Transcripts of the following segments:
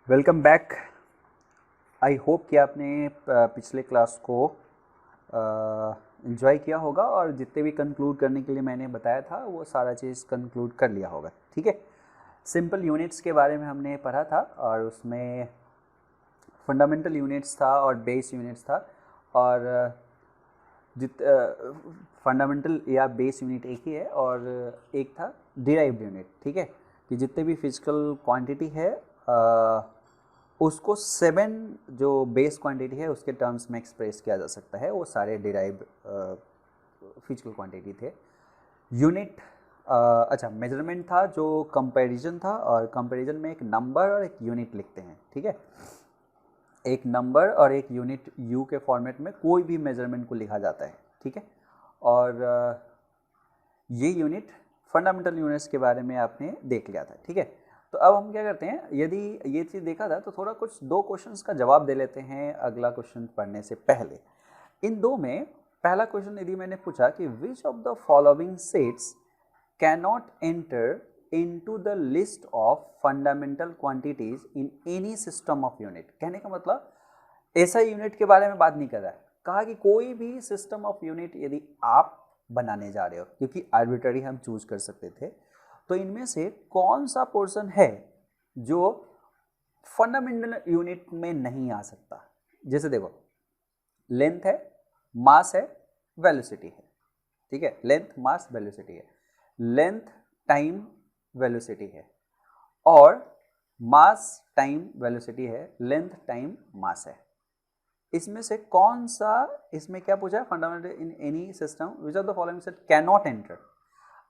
Welcome back. I hope कि आपने पिछले क्लास को इन्जॉय किया होगा और जितने भी कंक्लूड करने के लिए मैंने बताया था वो सारा चीज़ कंक्लूड कर लिया होगा। ठीक है, सिंपल यूनिट्स के बारे में हमने पढ़ा था और उसमें फंडामेंटल यूनिट्स था और बेस यूनिट्स था और जित फंडामेंटल या बेस यूनिट एक ही है और एक था डिराइव्ड यूनिट। ठीक है, कि जितने भी फिजिकल क्वांटिटी है उसको 7 जो बेस क्वांटिटी है उसके टर्म्स में एक्सप्रेस किया जा सकता है, वो सारे डिराइव्ड फिजिकल क्वांटिटी थे। यूनिट अच्छा मेजरमेंट था जो कंपैरिजन था, और कंपैरिजन में एक नंबर और एक यूनिट लिखते हैं। ठीक है, एक नंबर और एक यूनिट यू के फॉर्मेट में कोई भी मेजरमेंट को लिखा जाता है। ठीक है, और ये यूनिट फंडामेंटल यूनिट्स के बारे में आपने देख लिया था। ठीक है, तो अब हम क्या करते हैं, यदि ये चीज़ देखा था तो थोड़ा कुछ दो क्वेश्चंस का जवाब दे लेते हैं अगला क्वेश्चन पढ़ने से पहले। इन दो में पहला क्वेश्चन यदि मैंने पूछा कि which of the following sets can not enter into the list of fundamental quantities in any system of unit. कहने का मतलब ऐसा यूनिट के बारे में बात नहीं कर रहा है, कहा कि कोई भी सिस्टम ऑफ यूनिट यदि आप बनाने जा रहे हो, क्योंकि आर्बिट्ररी हम चूज कर सकते थे, तो इनमें से कौन सा पोर्शन है जो फंडामेंटल यूनिट में नहीं आ सकता। जैसे देखो, लेंथ है, मास है, वेलोसिटी है। ठीक है, लेंथ मास वेलोसिटी है, लेंथ टाइम वेलोसिटी है, और मास टाइम वेलोसिटी है, लेंथ टाइम मास है। इसमें से कौन सा, इसमें क्या पूछा है, fundamental in any system which of the following set can not enter.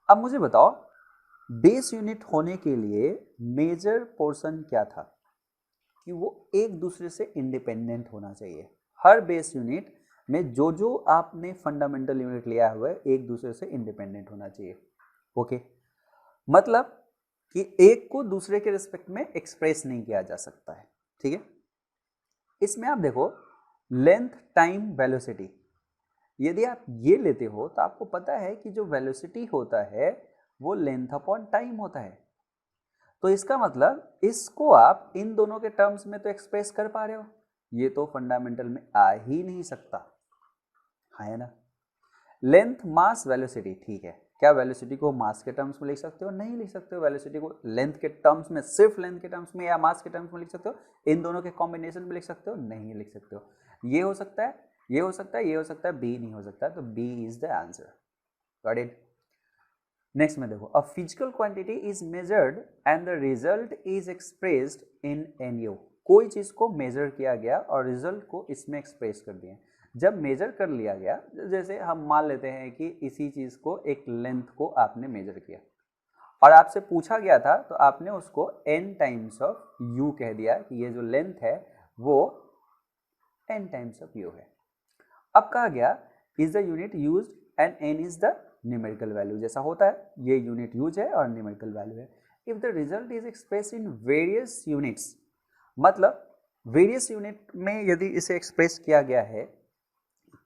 अब मुझे बताओ, बेस यूनिट होने के लिए मेजर पोर्शन क्या था कि वो एक दूसरे से इंडिपेंडेंट होना चाहिए। हर बेस यूनिट में जो जो आपने फंडामेंटल यूनिट लिया हुआ है एक दूसरे से इंडिपेंडेंट होना चाहिए। ओके, मतलब कि एक को दूसरे के रिस्पेक्ट में एक्सप्रेस नहीं किया जा सकता है। ठीक है, इसमें आप देखो, लेंथ टाइम वेलोसिटी, यदि आप ये लेते हो तो आपको पता है कि जो वेलोसिटी होता है वो लेंथ अपॉन टाइम होता है। तो इसका मतलब इसको आप इन दोनों के टर्म्स में तो एक्सप्रेस कर पा रहे हो, ये तो फंडामेंटल में आ ही नहीं सकता है ना। लेंथ मास वेलोसिटी, ठीक है, क्या वेलोसिटी को मास के टर्म्स में लिख सकते हो? नहीं लिख सकते हो। वेलोसिटी को लेंथ के टर्म्स में, सिर्फ लेंथ के टर्म्स में या मास के टर्म्स में लिख सकते हो? इन दोनों के कॉम्बिनेशन में लिख सकते हो? नहीं लिख सकते हो। ये हो सकता है, ये हो सकता है, ये हो सकता है, बी नहीं हो सकता, तो B is the answer. Got it. Next में देखो, a physical quantity is measured and the result is expressed in nu. कोई चीज को मेजर किया गया और रिजल्ट को इसमें एक्सप्रेस कर दिया। जब मेजर कर लिया गया, जैसे हम मान लेते हैं कि इसी चीज को, एक लेंथ को आपने मेजर किया और आपसे पूछा गया था, तो आपने उसको n टाइम्स ऑफ u कह दिया कि ये जो लेंथ है वो n टाइम्स ऑफ u है। अब कहा गया is the unit used and n is the numerical value. जैसा होता है, ये यूनिट यूज है और न्यूमेरिकल वैल्यू है। If the result is express in various units, मतलब वेरियस यूनिट में यदि इसे एक्सप्रेस किया गया है,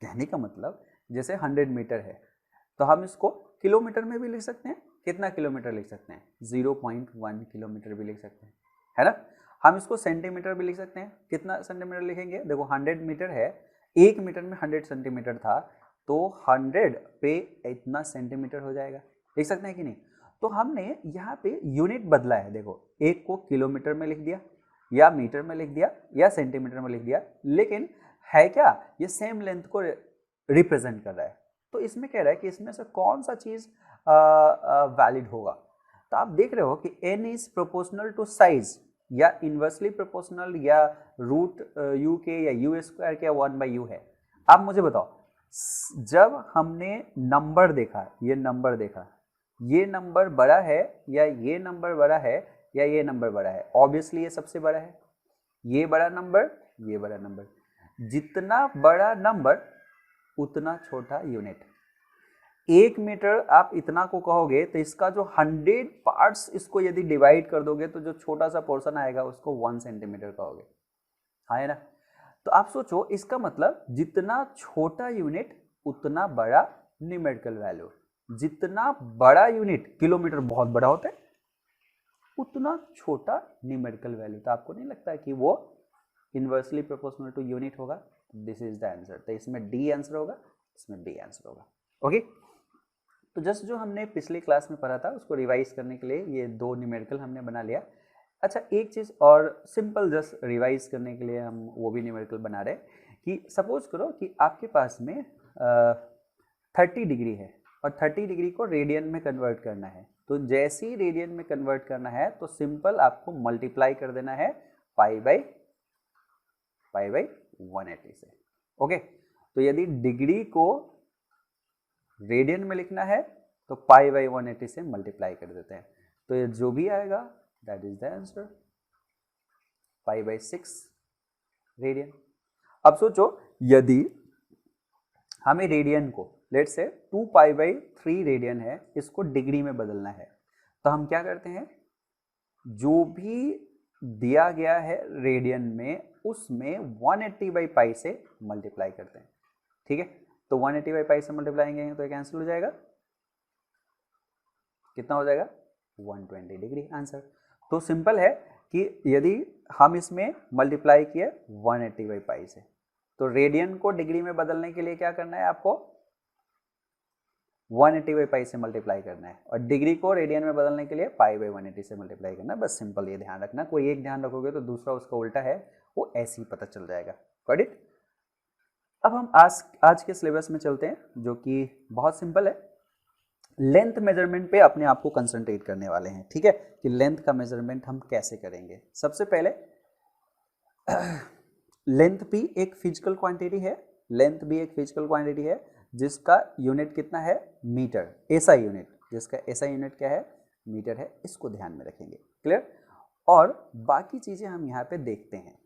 कहने का मतलब जैसे 100 मीटर है तो हम इसको किलोमीटर में भी लिख सकते हैं। कितना किलोमीटर लिख सकते हैं? 0.1 किलोमीटर भी लिख सकते हैं, है ना। हम इसको सेंटीमीटर भी लिख सकते हैं। कितना सेंटीमीटर लिखेंगे? देखो 100 मीटर है, 1 मीटर में 100 सेंटीमीटर था, तो 100 पे इतना सेंटीमीटर हो जाएगा। लिख सकते हैं कि नहीं? तो हमने यहाँ पे यूनिट बदला है। देखो, एक को किलोमीटर में लिख दिया, या मीटर में लिख दिया, या सेंटीमीटर में लिख दिया, लेकिन है क्या, ये सेम लेंथ को रिप्रेजेंट कर रहा है। तो इसमें कह रहा है कि इसमें से कौन सा चीज वैलिड होगा। तो आप देख रहे हो कि n is proportional to size, या इनवर्सली प्रोपोर्शनल, या रूट यू के, या यू स्क्वायर के, 1/u है। आप मुझे बताओ, जब हमने नंबर देखा, ये नंबर देखा, ये नंबर बड़ा है या ये नंबर बड़ा है या ये नंबर बड़ा है? ऑब्वियसली ये सबसे बड़ा है। ये बड़ा नंबर, ये बड़ा नंबर। जितना बड़ा नंबर उतना छोटा यूनिट। 1 मीटर आप इतना को कहोगे तो इसका जो 100 पार्ट्स, इसको यदि डिवाइड कर दोगे तो जो छोटा सा पोर्शन आएगा उसको 1 सेंटीमीटर कहोगे, है ना। तो आप सोचो, इसका मतलब जितना छोटा यूनिट उतना बड़ा न्यूमेरिकल वैल्यू। जितना बड़ा यूनिट, किलोमीटर बहुत बड़ा होता है, उतना छोटा न्यूमेरिकल वैल्यू। तो आपको नहीं लगता कि वो इन्वर्सली प्रोपोर्शनल टू यूनिट होगा? This is the answer. तो इसमें डी आंसर होगा, इसमें डी आंसर होगा। ओके, तो जस्ट जो हमने पिछले क्लास में पढ़ा था उसको रिवाइज करने के लिए ये दो न्यूमेरिकल हमने बना लिया। अच्छा, एक चीज़ और सिंपल जस्ट रिवाइज करने के लिए हम वो भी न्यूमेरिकल बना रहे हैं कि सपोज करो कि आपके पास में 30 डिग्री है और 30 डिग्री को रेडियन में कन्वर्ट करना है। तो जैसे ही रेडियन में कन्वर्ट करना है तो सिंपल आपको मल्टीप्लाई कर देना है पाई बाई 180 से। ओके, तो यदि डिग्री को रेडियन में लिखना है तो पाई बाई 180 से मल्टीप्लाई कर देते हैं। तो ये जो भी आएगा that is the answer, pi by 6 radian. अब सोचो यदि हमें रेडियन को लेट से 2 पाई बाई 3 रेडियन है, इसको डिग्री में बदलना है, तो हम क्या करते हैं, जो भी दिया गया है रेडियन में उसमें 180 बाई पाई से मल्टीप्लाई करते हैं। ठीक है, तो 180 बाई पाई से मल्टीप्लाई करेंगे तो कैंसिल हो जाएगा, कितना हो जाएगा 120 डिग्री आंसर। तो सिंपल है कि यदि हम इसमें मल्टीप्लाई किए 180 बाई पाई से, तो रेडियन को डिग्री में बदलने के लिए क्या करना है, आपको 180 बाई पाई से मल्टीप्लाई करना है, और डिग्री को रेडियन में बदलने के लिए पाई बाई 180 से मल्टीप्लाई करना है। बस सिंपल ये ध्यान रखना, कोई एक ध्यान रखोगे तो दूसरा उसका उल्टा है वो ऐसे ही पता चल जाएगा। Got it. अब हम आज के सिलेबस में चलते हैं जो कि बहुत सिंपल है। लेंथ मेजरमेंट पे अपने आप को कंसंट्रेट करने वाले हैं। ठीक है, कि लेंथ का मेजरमेंट हम कैसे करेंगे। सबसे पहले लेंथ भी एक फिजिकल क्वांटिटी है, लेंथ भी एक फिजिकल क्वांटिटी है जिसका यूनिट कितना है, मीटर, ऐसा यूनिट, जिसका ऐसा यूनिट क्या है, मीटर है। इसको ध्यान में रखेंगे, क्लियर। और बाकी चीजें हम यहाँ पे देखते हैं।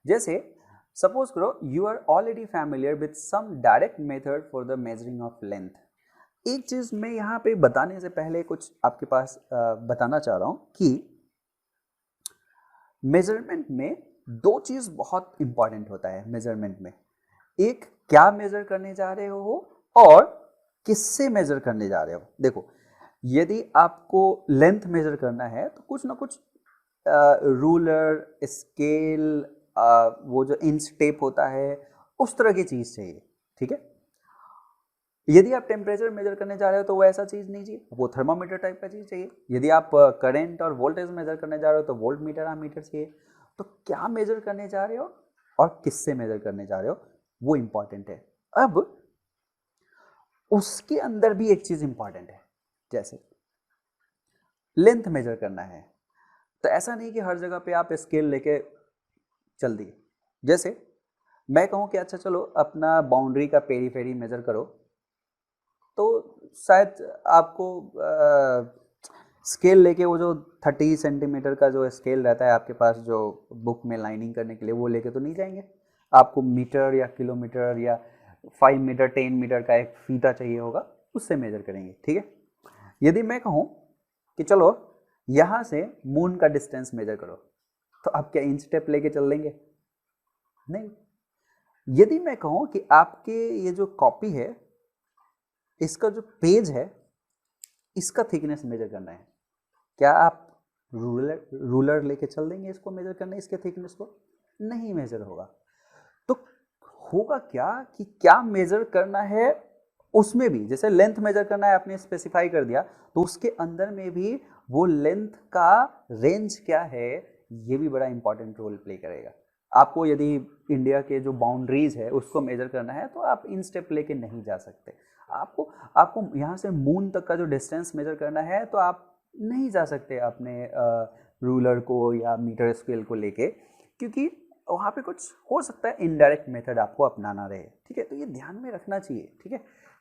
जैसे सपोज करो you are already familiar with some direct method for the measuring of length. एक चीज मैं यहाँ पे बताने से पहले कुछ आपके पास बताना चाह रहा हूं कि मेजरमेंट में दो चीज बहुत इंपॉर्टेंट होता है मेजरमेंट में। एक, क्या मेजर करने जा रहे हो और किससे मेजर करने जा रहे हो। देखो, यदि आपको लेंथ मेजर करना है तो कुछ ना कुछ रूलर, स्केल, वो जो इंच टेप होता है, उस तरह की चीज चाहिए। ठीक है, यदि आप टेम्परेचर मेजर करने जा रहे हो तो वो ऐसा चीज नहीं चाहिए, वो थर्मामीटर टाइप का चीज चाहिए। यदि आप करंट और वोल्टेज मेजर करने जा रहे हो तो वोल्ट मीटर, एमीटर चाहिए। तो क्या मेजर करने जा रहे हो और किससे मेजर करने जा रहे हो, वो इंपॉर्टेंट है। अब उसके अंदर भी एक चीज इंपॉर्टेंट है, जैसे लेंथ मेजर करना है तो ऐसा नहीं कि हर जगह पे आप स्केल लेके चल दिए। जैसे मैं कहूं कि अच्छा चलो अपना बाउंड्री का पेरीफेरी मेजर करो, तो शायद आपको स्केल लेके वो जो 30 सेंटीमीटर का जो स्केल रहता है आपके पास, जो बुक में लाइनिंग करने के लिए, वो लेके तो नहीं जाएंगे। आपको मीटर या किलोमीटर या 5 मीटर 10 मीटर का एक फीता चाहिए होगा, उससे मेजर करेंगे। ठीक है, यदि मैं कहूँ कि चलो यहाँ से मून का डिस्टेंस मेजर करो, तो आप क्या इंच टेप लेके चल लेंगे? नहीं। यदि मैं कहूँ कि आपके ये जो कॉपी है, इसका जो पेज है, इसका थिकनेस मेजर करना है, क्या आप रूलर लेके चल देंगे इसको मेजर करने, इसके थिकनेस को? नहीं मेजर होगा। तो होगा क्या कि क्या मेजर करना है उसमें भी, जैसे लेंथ मेजर करना है आपने स्पेसिफाई कर दिया, तो उसके अंदर में भी वो लेंथ का रेंज क्या है, ये भी बड़ा इंपॉर्टेंट रोल प्ले करेगा। आपको यदि इंडिया के जो बाउंड्रीज है उसको मेजर करना है तो आप इन स्टेप लेके नहीं जा सकते। आपको यहाँ से मून तक का जो डिस्टेंस मेजर करना है तो आप नहीं जा सकते अपने रूलर को या मीटर स्केल को लेके, क्योंकि वहाँ पे कुछ हो सकता है इनडायरेक्ट मेथड आपको अपनाना रहे। ठीक है, तो ये ध्यान में रखना चाहिए। ठीक है,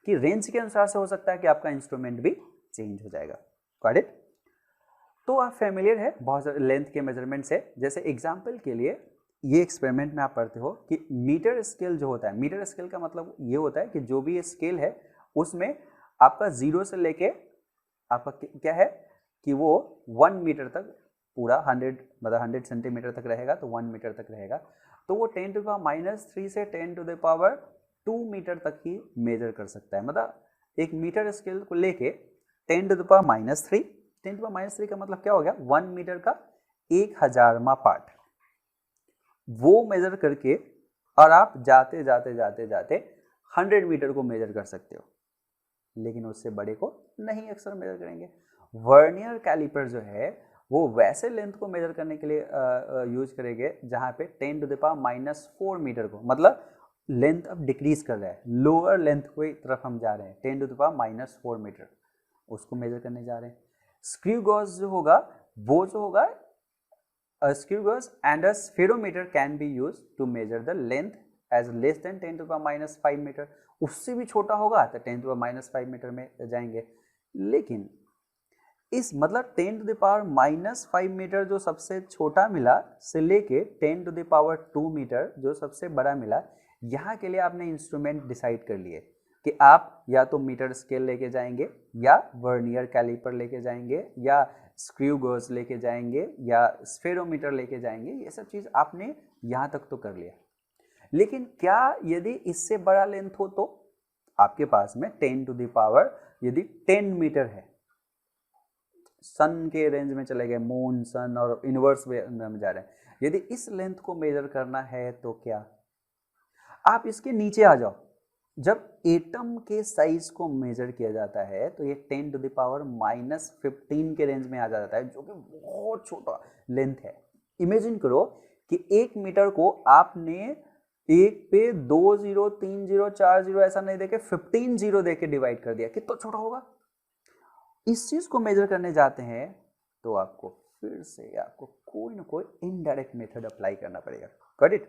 कि रेंज के अनुसार से हो सकता है कि आपका इंस्ट्रूमेंट भी चेंज हो जाएगा। Got it. तो आप फैमिलियर है बहुत सारे लेंथ के मेजरमेंट से। जैसे एग्जाम्पल के लिए ये एक्सपेरिमेंट में आप पढ़ते हो कि मीटर स्केल जो होता है, मीटर स्केल का मतलब ये होता है कि जो भी ये स्केल है उसमें आपका 0 से लेके आपका क्या है कि वो 1 मीटर तक पूरा 100 मतलब 100 सेंटीमीटर तक रहेगा, तो 1 मीटर तक रहेगा। तो वो 10 टू द पावर -3 से 10 टू द पावर 2 मीटर तक ही मेजर कर सकता है। मतलब एक मीटर स्केल को लेके 10 टू द पावर -3 10⁻³ का मतलब क्या हो गया, 1 मीटर का 1000वां पार्ट, वो मेजर करके और आप जाते जाते जाते जाते 100 मीटर को मेजर कर सकते हो, लेकिन उससे बड़े को नहीं अक्सर मेजर करेंगे। वर्नियर कैलिपर जो है वो वैसे लेंथ को मेजर करने के लिए यूज करेंगे जहाँ पे 10⁻⁻4 मीटर को, मतलब लेंथ अब डिक्रीज कर रहा है, लोअर लेंथ की तरफ हम जा रहे हैं, 10⁻⁻4 मीटर उसको मेजर करने जा रहे हैं। स्क्रू गॉज जो होगा वो जो होगा, a screw gauge and a spherometer can be used to measure the length as less than 10⁻⁵ metre, उससे भी छोटा होगा तो 10⁻⁵ मीटर में जाएंगे। लेकिन इस मतलब 10⁻⁵ मीटर जो सबसे छोटा मिला से लेके 10⁻² मीटर जो सबसे बड़ा मिला, यहाँ के लिए आपने इंस्ट्रूमेंट डिसाइड कर लिए कि आप या तो मीटर स्केल लेके जाएंगे या वर्नियर कैलिपर लेके जाएंगे या स्क्रू गेज लेके जाएंगे या स्फेरोमीटर लेके जाएंगे, ये सब चीज़ आपने यहाँ तक तो कर लिया। लेकिन क्या यदि इससे बड़ा लेंथ हो तो आपके पास में 10 10 मीटर है, सन के रेंज में चले गए, मून सन और यूनिवर्स में जा रहे हैं, यदि इस लेंथ को मेजर करना है तो क्या आप इसके नीचे आ जाओ, जब एटम के साइज को मेजर किया जाता है तो ये 10⁻⁻15 के रेंज में आ जाता है, जो कि बहुत छोटा लेंथ है। इमेजिन करो कि 1 मीटर को आपने 1 पे 2 0 3 0 4 0 ऐसा नहीं देके 15 0 देके डिवाइड कर दिया, कितना छोटा होगा। इस चीज को मेजर करने जाते हैं तो आपको फिर से आपको कोई ना कोई इनडायरेक्ट मेथड अप्लाई करना पड़ेगा। Got it?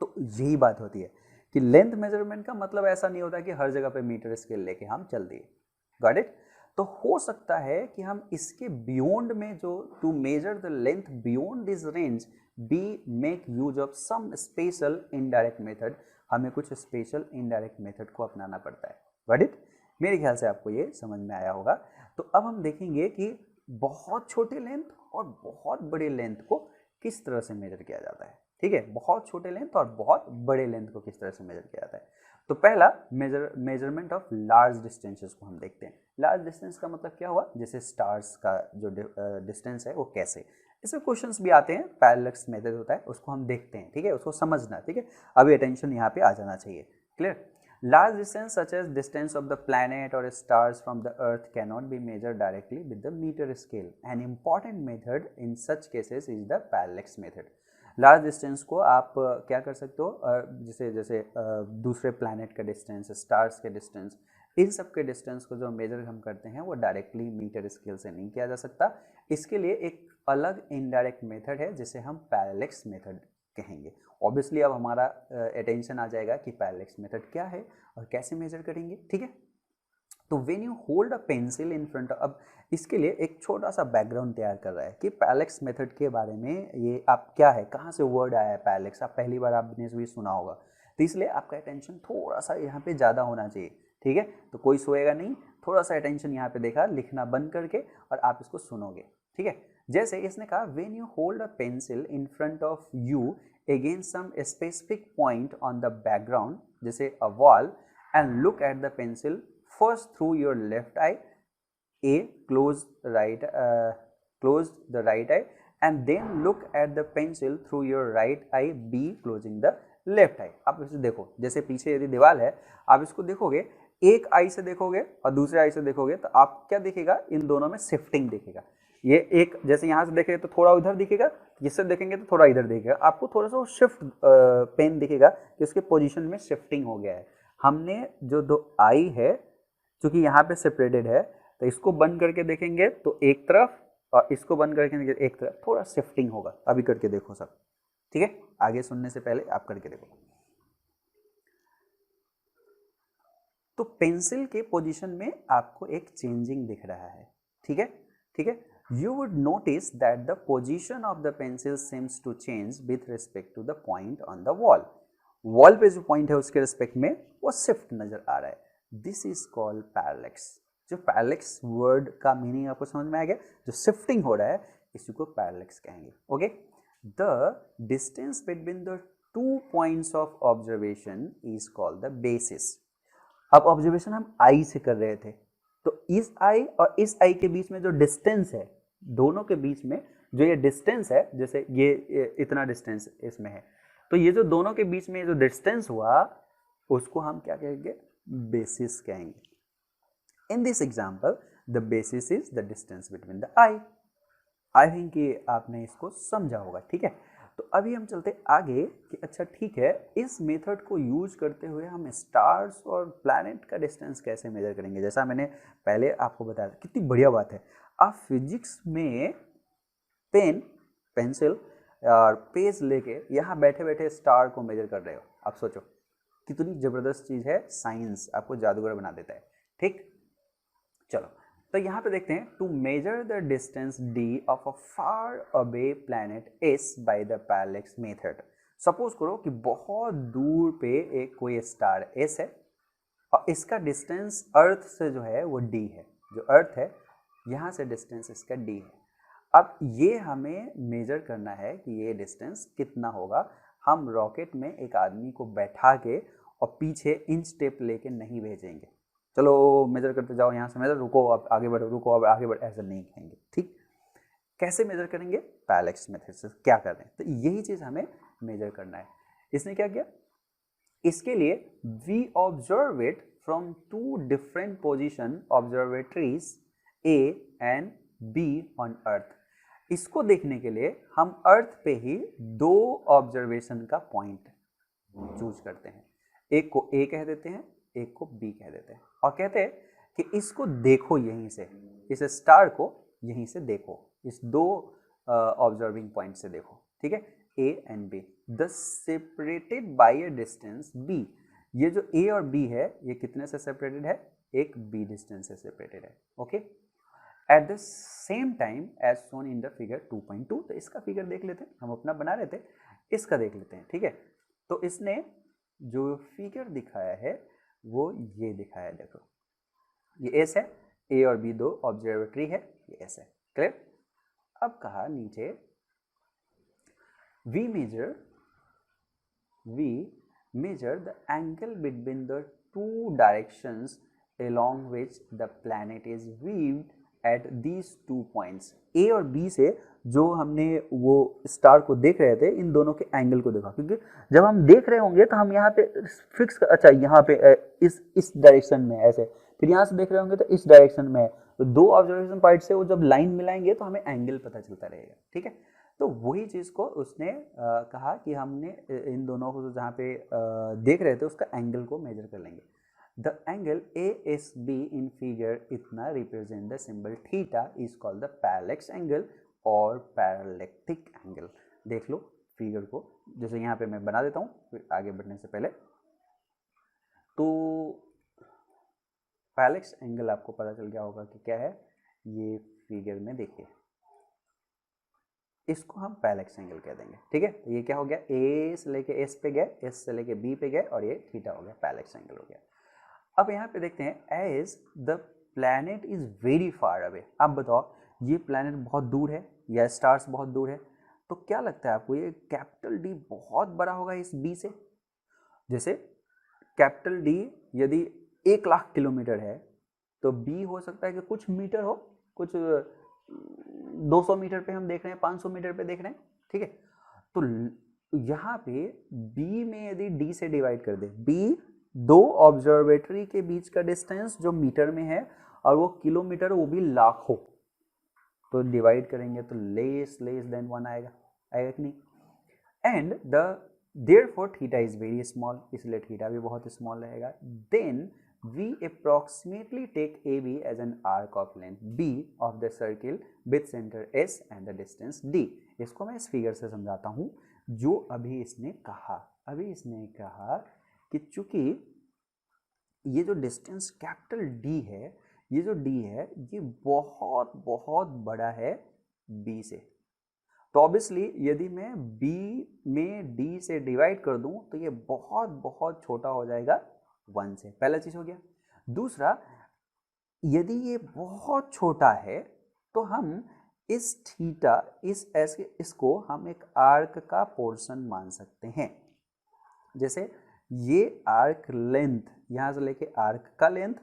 तो यही बात होती है कि लेंथ मेजरमेंट का मतलब ऐसा नहीं होता कि हर जगह पे मीटर स्केल लेके हम चल दिए। Got it? तो हो सकता है कि हम इसके बियॉन्ड में जो to measure the length beyond this range we make use of some special indirect method, हमें कुछ स्पेशल इनडायरेक्ट मेथड को अपनाना पड़ता है। Got it? मेरे ख्याल से आपको ये समझ में आया होगा। तो अब हम देखेंगे कि बहुत छोटे लेंथ और बहुत बड़े लेंथ को किस तरह से मेजर किया जाता है। ठीक है, बहुत छोटे लेंथ और बहुत बड़े लेंथ को किस तरह से मेजर किया जाता है। तो पहला मेजरमेंट ऑफ लार्ज डिस्टेंसेस को हम देखते हैं। लार्ज डिस्टेंस का मतलब क्या हुआ, जैसे स्टार्स का जो डिस्टेंस है वो कैसे, इसमें क्वेश्चंस भी आते हैं, पैरेलैक्स मेथड होता है, उसको हम देखते हैं। ठीक है, उसको समझना। ठीक है, अभी अटेंशन यहाँ पे आ जाना चाहिए। Clear? Large distance such as distance of the planet or stars from the earth cannot be measured directly with the meter scale. An important method in such cases is the parallax method. Large distance को आप क्या कर सकते हो, जैसे दूसरे planet का distance, stars के डिस्टेंस, इन सब के डिस्टेंस को जो मेजर हम करते हैं वो डायरेक्टली मीटर स्केल से नहीं किया जा सकता। इसके लिए एक अलग इनडायरेक्ट मेथड है जिसे हम पैरेलैक्स मेथड कहेंगे। ऑब्वियसली अब हमारा अटेंशन आ जाएगा कि पैरेलैक्स मेथड क्या है और कैसे मेजर करेंगे। ठीक है, तो when you hold a pencil in front, अब इसके लिए एक छोटा सा बैकग्राउंड तैयार कर रहा है कि पैरेलैक्स मेथड के बारे में, ये आप क्या है, कहाँ से वर्ड आया है पैरेलैक्स, आप पहली बार आपने भी सुना होगा, तो इसलिए आपका अटेंशन थोड़ा सा यहाँ पे ज़्यादा होना चाहिए। ठीक है, तो कोई सोएगा नहीं, थोड़ा सा अटेंशन यहाँ पे देखा, लिखना बंद करके और आप इसको सुनोगे। ठीक है, जैसे इसने कहा when you hold a pencil in front of you against some specific point on the background, जैसे a wall, and look at the pencil first through your left eye, A, close the right eye, and then look at the pencil through your right eye, B, closing the left eye। आप इसे देखो, जैसे पीछे यदि दीवार है, आप इसको देखोगे, एक आई से देखोगे और दूसरे आई से देखोगे तो आप क्या दिखेगा, इन दोनों में शिफ्टिंग दिखेगा। ये एक जैसे यहाँ से देखेंगे तो थोड़ा उधर दिखेगा, जिससे देखेंगे तो थोड़ा इधर दिखेगा, आपको थोड़ा सा शिफ्ट पेन दिखेगा कि उसके पोजीशन में शिफ्टिंग हो गया है। हमने जो दो आई है चूंकि यहाँ पे सेपरेटेड है, तो इसको बंद करके देखेंगे तो एक तरफ और इसको बंद करके एक तरफ, थोड़ा शिफ्टिंग होगा। अभी करके देखो सब। ठीक है, आगे सुनने से पहले आप करके देखो। तो पेंसिल के पोजीशन में आपको एक चेंजिंग दिख रहा है। ठीक है, ठीक है, you would notice that the position of the pencil seems to change with respect to the point on the wall. Wall पे जो पॉइंट है उसके रिस्पेक्ट में वो शिफ्ट नजर आ रहा है। This is called parallax. जो पैरेलैक्स वर्ड का मीनिंग आपको समझ में आ गया, जो शिफ्टिंग हो रहा है इसी को पैरेलैक्स कहेंगे। Okay, the distance between the 2 points of observation is called the basis. अब ऑब्जर्वेशन हम आई से कर रहे थे, तो इस आई और इस आई के बीच में जो डिस्टेंस है, दोनों के बीच में जो ये डिस्टेंस है, जैसे ये इतना डिस्टेंस इसमें है, तो ये जो दोनों के बीच में जो डिस्टेंस हुआ उसको हम क्या कहेंगे, बेसिस कहेंगे। In this example the basis is the distance between the I. I think कि आपने इसको समझा होगा, ठीक है। तो अभी हम चलते आगे कि अच्छा ठीक है, इस मेथड को यूज करते हुए हम स्टार्स और प्लैनेट का डिस्टेंस कैसे मेजर करेंगे। जैसा मैंने पहले आपको बताया, कितनी बढ़िया बात है, आप फिजिक्स में पेन, पेंसिल और पेज लेके यहाँ बैठे बैठे स्टार को मेजर कर रहे हो। आप सोचो कितनी ज़बरदस्त चीज़ है, साइंस आपको जादूगर बना देता है, ठीक। चलो तो यहाँ पे देखते हैं, to measure the distance d of a far away planet s by the parallax method. Suppose करो कि बहुत दूर पे एक कोई स्टार s है और इसका डिस्टेंस अर्थ से जो है वो d है, जो अर्थ है यहाँ से डिस्टेंस इसका d है। अब ये हमें मेजर करना है कि ये डिस्टेंस कितना होगा। हम रॉकेट में एक आदमी को बैठा के और पीछे इंच टेप लेके नहीं भेजेंगे, चलो मेजर करते जाओ, यहाँ से मेजर, रुको अब आगे बढ़ो, रुको अब आगे बढ़ो, ऐसा नहीं कहेंगे, ठीक। कैसे मेजर करेंगे, पैरेलैक्स मेथड से। क्या कर रहे हैं, तो यही चीज़ हमें मेजर करना है। इसने क्या किया, इसके लिए we observe it from two different position observatories A and B on earth. इसको देखने के लिए हम अर्थ पे ही दो ऑब्जर्वेशन का पॉइंट चूज करते हैं, एक को ए कह देते हैं, एक को बी कह देते हैं, और कहते हैं कि इसको देखो यहीं से, इस स्टार को यहीं से देखो, इस दो ऑब्जर्विंग पॉइंट से देखो, ठीक है, A and B, the separated by a distance B. ये जो ए और बी है ये कितने से सेपरेटेड है, एक बी डिस्टेंस से सेपरेटेड है, okay. At the same time as shown in the figure 2.2। तो इसका फिगर देख लेते हैं, हम अपना बना रहे थे, इसका देख लेते हैं, ठीक है। तो इसने जो फिगर दिखाया है वो ये दिखाया है, देखो ये एस है, ए और बी दो ऑब्जर्वेटरी है, ये एस है, क्लियर। अब कहा नीचे we measure the angle between the two directions along which the planet is viewed at these 2 points। ए और बी से जो हमने वो स्टार को देख रहे थे, इन दोनों के एंगल को देखा, क्योंकि जब हम देख रहे होंगे तो हम यहाँ पे फिक्स अच्छा यहाँ पे इस डायरेक्शन में ऐसे, फिर यहाँ से देख रहे होंगे तो इस डायरेक्शन में है, तो दो ऑब्जर्वेशन पॉइंट से वो जब लाइन मिलाएंगे तो हमें एंगल पता चलता रहेगा, ठीक है। तो वही चीज़ को उसने कहा कि हमने इन दोनों को जहाँ पे देख रहे थे उसका एंगल को मेजर कर लेंगे। The angle ASB in figure इतना represent the symbol theta is called the parallax angle और parallactic angle। देख लो फिगर को, जैसे यहाँ पे मैं बना देता हूँ फिर आगे बढ़ने से पहले। तो पैरेलैक्स एंगल आपको पता चल गया होगा कि क्या है, ये फिगर में देखिए, इसको हम पैरेलैक्स एंगल कह देंगे, ठीक है। तो ये क्या हो गया, ए से लेके एस पे गए, एस से लेके बी पे गए और ये थीटा हो गया, पैरेलैक्स एंगल हो गया। अब यहाँ पे देखते हैं as the planet is very far away. अब बताओ ये प्लैनेट बहुत दूर है या स्टार्स बहुत दूर है, तो क्या लगता है आपको, ये कैपिटल डी बहुत बड़ा होगा इस बी से। जैसे कैपिटल डी यदि 1,00,000 किलोमीटर है तो बी हो सकता है कि कुछ मीटर हो, कुछ 200 मीटर पे हम देख रहे हैं, 500 मीटर पे देख रहे हैं, ठीक है। तो यहाँ पे बी में यदि डी से डिवाइड कर दे, बी दो ऑब्जर्वेटरी के बीच का डिस्टेंस जो मीटर में है और वो किलोमीटर, वो भी लाखों, तो डिवाइड करेंगे तो लेस देन 1 आएगा, आएगा कि नहीं। And the therefore theta is very small, इसलिए थीटा भी बहुत स्मॉल रहेगा। Then we approximately take A B as an arc of length B of the circle with centre S and the distance D. इसको मैं इस figure से समझाता हूँ जो अभी इसने कहा। अभी इसने कहा कि चूंकि ये जो डिस्टेंस कैपिटल डी है, ये जो डी है ये बहुत बहुत बड़ा है बी से, तो ऑब्वियसली यदि मैं बी में डी से डिवाइड कर दूं तो ये बहुत बहुत छोटा हो जाएगा 1 से, पहला चीज हो गया। दूसरा, यदि ये बहुत छोटा है तो हम इस थीटा, इस ऐसे, इसको हम एक आर्क का पोर्शन मान सकते हैं। जैसे ये आर्क लेंथ, यहाँ से लेके आर्क का लेंथ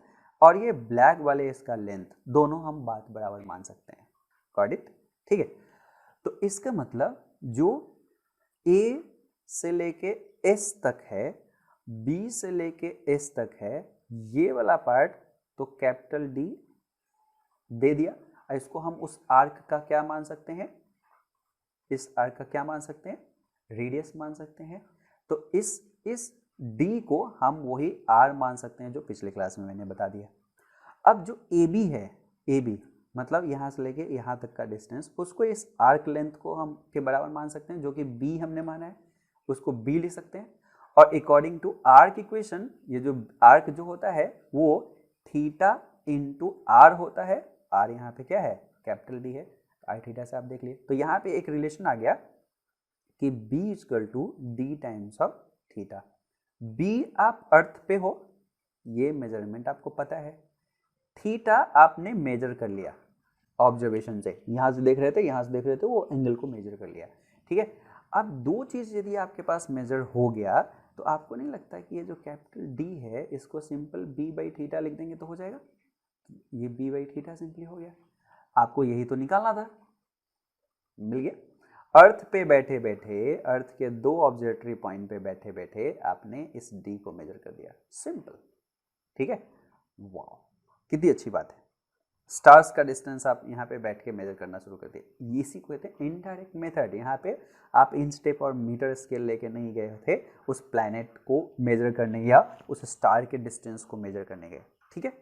और ये ब्लैक वाले इसका लेंथ, दोनों हम बात बराबर मान सकते हैं। Got it? ठीक है, तो इसका मतलब जो ए से लेके एस तक है, बी से लेके एस तक है, ये वाला पार्ट तो कैपिटल डी दे दिया। इसको हम उस आर्क का क्या मान सकते हैं? इस आर्क का क्या मान सकते हैं? रेडियस मान सकते हैं। तो इस डी को हम वही आर मान सकते हैं जो पिछले क्लास में मैंने बता दिया। अब जो ए बी है, ए बी मतलब यहाँ से लेके यहाँ तक का डिस्टेंस, उसको इस आर्क लेंथ को हम के बराबर मान सकते हैं, जो कि बी हमने माना है, उसको बी लिख सकते हैं। और अकॉर्डिंग टू आर्क इक्वेशन, ये जो आर्क जो होता है वो थीटा इंटू आर होता है। आर यहाँ पे क्या है? कैपिटल डी है, आई थीटा से आप देख लिए। तो यहाँ पे एक रिलेशन आ गया कि B equal to D times of theta. B आप अर्थ पे हो, ये मेजरमेंट आपको पता है। थीटा आपने मेजर कर लिया ऑब्जर्वेशन से, यहाँ से देख रहे थे, यहाँ से देख रहे थे, वो एंगल को मेजर कर लिया। ठीक है, अब दो चीज़ यदि आपके पास मेजर हो गया तो आपको नहीं लगता कि ये जो कैपिटल डी है इसको सिंपल बी बाई थीटा लिख देंगे तो हो जाएगा? ये बी बाई थीटा सिंपली हो गया। आपको यही तो निकालना था, मिल गया। अर्थ पे बैठे बैठे, अर्थ के दो ऑब्जर्वेटरी पॉइंट पे बैठे बैठे आपने इस डी को मेजर कर दिया, सिंपल। ठीक है, वाह कितनी अच्छी बात है। स्टार्स का डिस्टेंस आप यहाँ पे बैठ के मेजर करना शुरू कर दिए। इसी को कहते हैं इनडायरेक्ट मेथड। यहाँ पे आप इंच टेप और मीटर स्केल लेके नहीं गए थे उस प्लैनेट को मेजर करने या उस स्टार के डिस्टेंस को मेजर करने गए। ठीक है,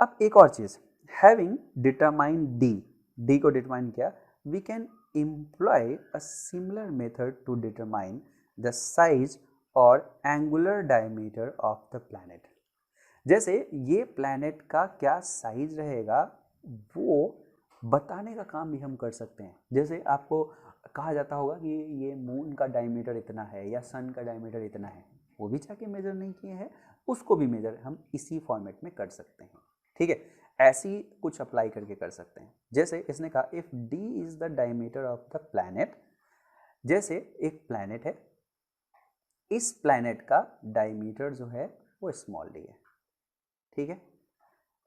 अब एक और चीज़, हैविंग डिटरमाइन डी को डिटरमाइन किया, we can employ a similar method to determine the size और angular diameter of the planet. जैसे ये प्लैनेट का क्या साइज रहेगा वो बताने का काम भी हम कर सकते हैं। जैसे आपको कहा जाता होगा कि ये मून का डायमीटर इतना है या सन का डायमीटर इतना है, वो भी जाके मेजर नहीं किए हैं, उसको भी मेजर हम इसी फॉर्मेट में कर सकते हैं। ठीक है, ऐसी कुछ अप्लाई करके कर सकते हैं। जैसे इसने कहा if D is the diameter of the planet, जैसे एक प्लैनेट है, इस प्लैनेट का डायमीटर जो है वो स्मॉल डी है। ठीक है,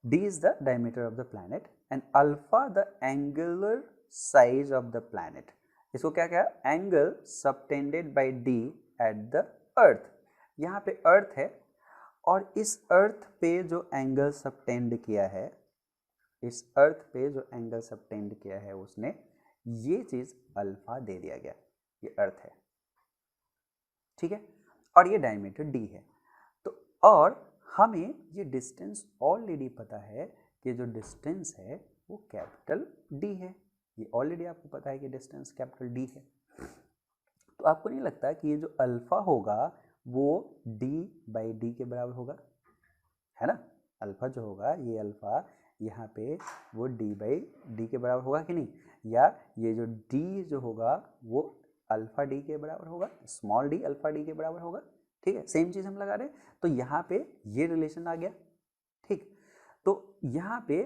d is the diameter of the planet and alpha the angular size of the planet। इसको क्या क्या? Angle subtended bye d at the earth। यहाँ पे अर्थ है और इस अर्थ पे जो एंगल सबटेंड किया है, इस अर्थ पे जो एंगल सबटेंड किया है उसने, ये चीज अल्फा दे दिया गया, ये अर्थ है। ठीक है, और ये डायमीटर d है। तो और हमें ये डिस्टेंस ऑलरेडी पता है कि जो डिस्टेंस है वो कैपिटल डी है, ये ऑलरेडी आपको पता है कि डिस्टेंस कैपिटल डी है। तो आपको नहीं लगता कि ये जो अल्फा होगा वो डी बाई डी के बराबर होगा, है ना? अल्फा जो होगा, ये अल्फा यहाँ पे वो डी बाई डी के बराबर होगा कि नहीं? या ये जो डी जो होगा वो अल्फा डी के बराबर होगा, स्मॉल डी अल्फा डी के बराबर होगा। ठीक है, सेम चीज़ हम लगा रहे हैं, तो यहाँ पे ये रिलेशन आ गया। ठीक, तो यहाँ पे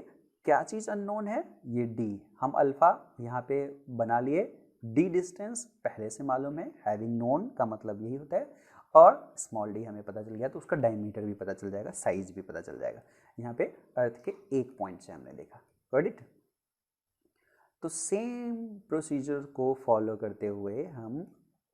क्या चीज़ अननोन है? ये डी। हम अल्फा यहाँ पे बना लिए, डी डिस्टेंस पहले से मालूम है, हैविंग नोन का मतलब यही होता है, और स्मॉल डी हमें पता चल गया तो उसका डायमीटर भी पता चल जाएगा, साइज भी पता चल जाएगा। यहाँ पे अर्थ के एक पॉइंट से हमने देखा। Got it? तो सेम प्रोसीजर को फॉलो करते हुए हम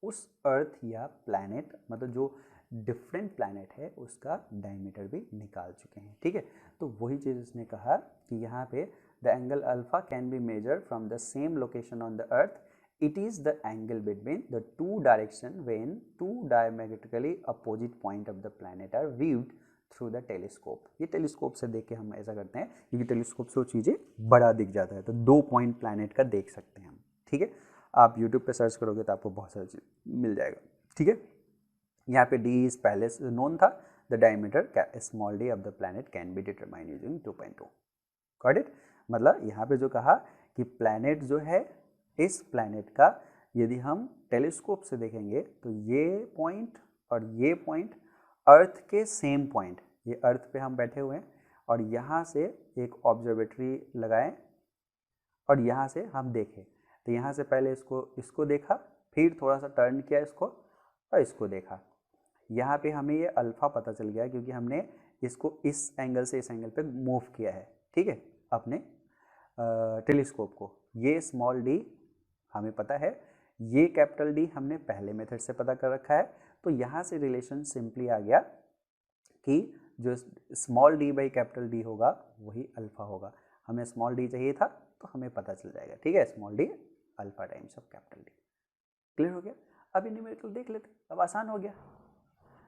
उस अर्थ या प्लैनेट, मतलब जो डिफरेंट प्लैनेट है, उसका डायमीटर भी निकाल चुके हैं। ठीक है, तो वही चीज़ उसने कहा कि यहाँ पे the angle alpha can be measured from the same location on the earth. It is the angle between the two direction when two diametrically opposite point of the planet are viewed through the telescope. ये telescope से देख के हम ऐसा करते हैं क्योंकि telescope से वो चीज़ें बड़ा दिख जाता है, तो 2 पॉइंट प्लैनेट का देख सकते हैं हम। ठीक है, आप यूट्यूब पे सर्च करोगे तो आपको बहुत सारी चीज़ मिल जाएगा। ठीक है, यहाँ पे डी इज पहले से नोन था, the diameter small D of the planet can be determine using 2.2। Got it? मतलब यहाँ पे जो कहा कि प्लैनेट जो है, इस प्लैनेट का यदि हम टेलीस्कोप से देखेंगे तो ये पॉइंट और ये पॉइंट अर्थ के सेम पॉइंट, ये अर्थ पे हम बैठे हुए हैं और यहाँ से एक ऑब्जर्वेटरी लगाएं और यहाँ से हम देखें, तो यहाँ से पहले इसको देखा, फिर थोड़ा सा टर्न किया इसको और इसको देखा। यहाँ पे हमें ये अल्फ़ा पता चल गया क्योंकि हमने इसको इस एंगल से इस एंगल पे मूव किया है, ठीक है, अपने टेलीस्कोप को। ये स्मॉल डी हमें पता है, ये कैपिटल डी हमने पहले मेथड से पता कर रखा है। तो यहाँ से रिलेशन सिंपली आ गया कि जो small D by capital D होगा वही अल्फा होगा। हमें स्मॉल डी चाहिए था तो हमें पता चल जाएगा, ठीक है, small D alpha times of capital D. Clear हो गया? अभी न्यूमेरिकल देख लेते, अब आसान हो गया।